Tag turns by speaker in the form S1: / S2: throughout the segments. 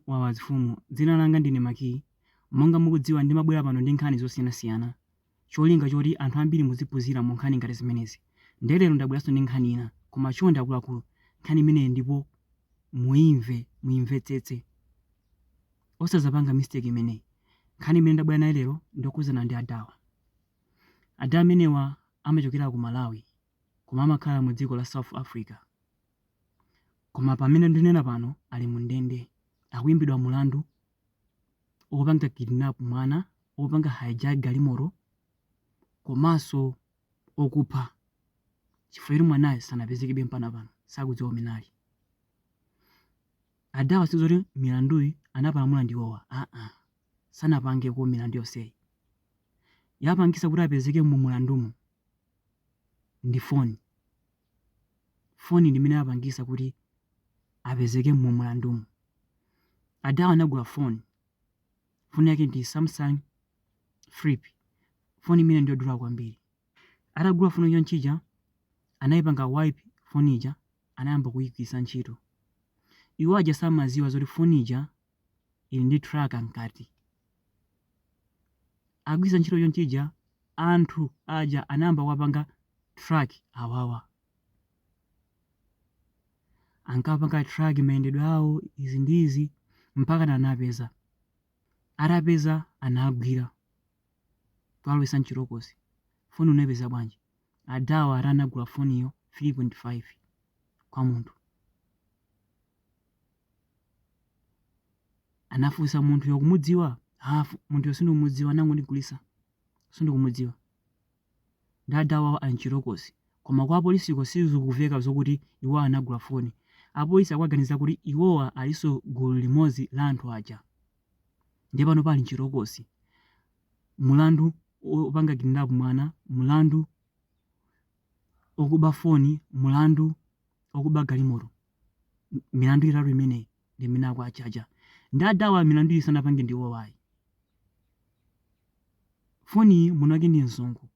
S1: wawazifumu dzina langa ndine Maki. Monga mukudziwa ndimabwera pano ndi nkhani zosiyanasiyana cholinga choti anthu ambiri muziphunzira mu nkhani ngati zimenezi. Lero ndabweranso ndi nkhani ina koma chonde akuluakulu nkhani imeneyi ndipo muyimvetsetse osazapanga mistake imeneyi. Nkhani imene ndabwera nayo lero ndokuzana ndi adawa. Adawa amenewa amachokera ku Malawi koma amakhala mu dziko la South Africa. Koma pamene ndinena pano ali mu ndende akuimbidwa mulandu opanga kidnap mwana, opanga hijack galimoto komanso okupha. Chifukwa choti mwanayo sanapezekebe mpaka pano sakudziwa umene ali. Adawa sizoti milanduyi anapalamula ndiwowa, sanapangeko milandu yonseyi. Yapangisa kuti apezeke mu mulandumu ndi foni. Foni ndi imene yapangisa kuti apezeke mu mulandumu. Adawa anagula foni yake ndi Samsung Flip, foni imene ndiyodula kwambiri. Atagula foni yonchija anayipanga wipe foni ija anayamba kuyigwiritsa ntchito. Iwo aja samaziwa zoti foni ija ili ndi tracker mkati. Agwiritsa ntchito yonchija anthu aja anayamba wapanga track awawa. Ankapanga track mayendedwe awo izi ndi izi mpaka anapeza. Atapeza anagwira twalowesa mchirokosi. Foni unapeza bwanji? Adawa anagula foniyo 3.5 kwa munthu. Anafunsa munthu yokumudziwa, munthu yosindikumudziwa nangu ndigulisa sindikumudziwa. Ndi adawa anchirokosi koma kwa apolisiko sizikuveka zokuti iwo anagula foni. Apolisi akuganiza kuti iwowa aliso gulu limodzi la anthu aja. Ndiye pano pali mchirokosi. Mulandu opanga kidnap mwana, mulandu okuba foni, mulandu okuba galimoto. Milandu itatu imeneyi ndi imene akuachacha. Ndi adawa milandu isanapange ndiwowayi. Foni muno ake ndi mzungu.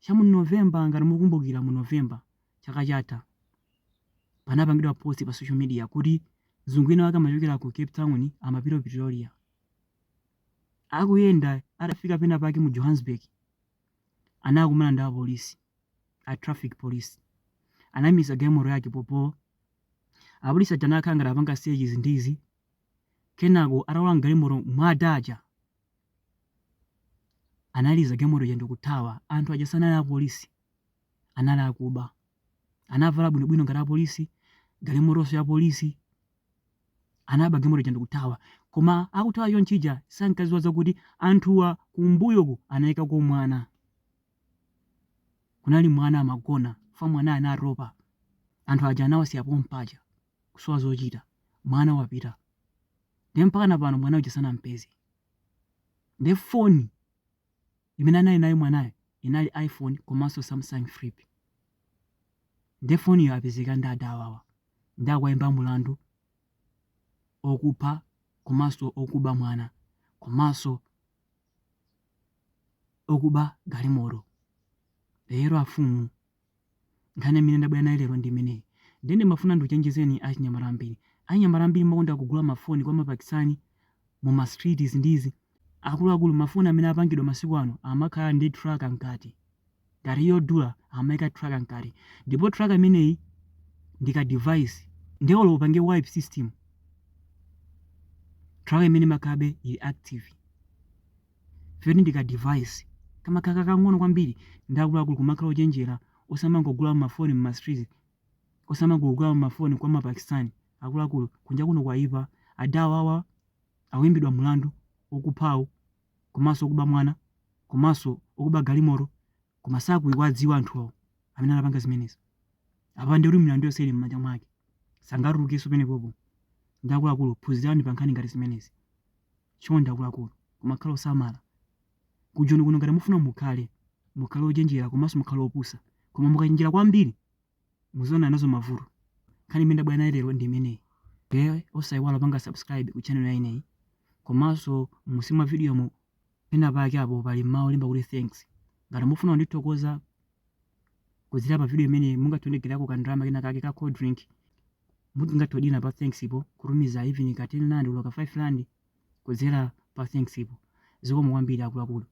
S1: Chamu Novemba ngati mukumbukira mu Novemba chaka chatha panapangidwa post pa social media kuti mzungu ina wake amachokera ku Cape Town amapita Pretoria. Akuyenda atafika pena pake mu Johannesburg anakumana ndi apolisi a traffic police. Anamisa galimoto yake popo. Apolisi aja anakhala ngati apanga stages ndizi. Kenako atalowa galimoto mwadaja analiza galimoto ija ndikuthawa. Anthu aja sanali apolisi, anali akuba. Anavala bwinobwino ngati apolisi, galimotonso ya polisi. Anaba galimoto ija ndikuthawa. Koma akuthawa yonchija sankaziwa zakuti anthuwa kumbuyoku anayikako mwana. Kunali mwana amagona, fa mwana anaropa. Anthu aja anawasiya pompaja kusowa zochita. Mwana wapita. Ndi mpaka napano mwana uja sanampeze. Ndi foni imene anali nayo mwanayo inali iPhone komanso Samsung Flip. Ndi foniyo apezeka ndi adawawa. Ndi akuayimba mulandu okupha komanso okuba mwana komanso okuba galimoto. Lero afumu nkhani imene ndabwera nayo lero ndi imeneyi. Ndine mafuna ndikuchenjezeni achinyamata ambiri. Anyamata ambiri makonda kugula mafoni kwa Mapakistani mu ma streets ndizi. Akuluakulu mafoni amene apangidwa masiku ano amakhala ndi tracker mkati. Ngati yodula amayika tracker mkati. Ndipo tracker imeneyi ndi ka device ndiolo upange wipe system. Tracker imene makabe ili active. Fiyoni ndi ka device kama kakang'ono kwambiri. Ndi akuluakulu kumakhala ochenjera osamangogula mafoni mu ma streets. Osamangogula mafoni kwa Mapakistani. Akuluakulu kunja kuno kwaipa. Adawawa akuimbidwa mulandu okuphawo komanso okuba mwana komanso okuba galimoto koma sakudziwa anthuwo amene anapanga zimenezi. Apa ndi kuti milandu yonse ili m'manja mwake sangatulukenso penepopo. Ndi akuluakulu phunzirani pa nkhani ngati zimenezi. Chonde akuluakulu kumakhala osamala. Kujoni kuno ngati mufuna mukhale ochenjera komanso mukhale opusa. Koma mukachenjera kwambiri muziona nazo mavuto. Nkhani imene ndabwera nayo lero ndi imeneyi. Osayiwala panga subscribe ku channel ineyi. Komanso musima video mu pena pake apo pali mawu lemba kuti thanks. Ngati mufuna ndithokoza kudzera pa video imene mungatondegera ku kandrama kena kake ka cold drink muti ngatodina pa thanksipo kutumiza even ka 10 rand uloka 5 rand kudzera pa thanksipo. Zikomo kwambiri akuluakulu.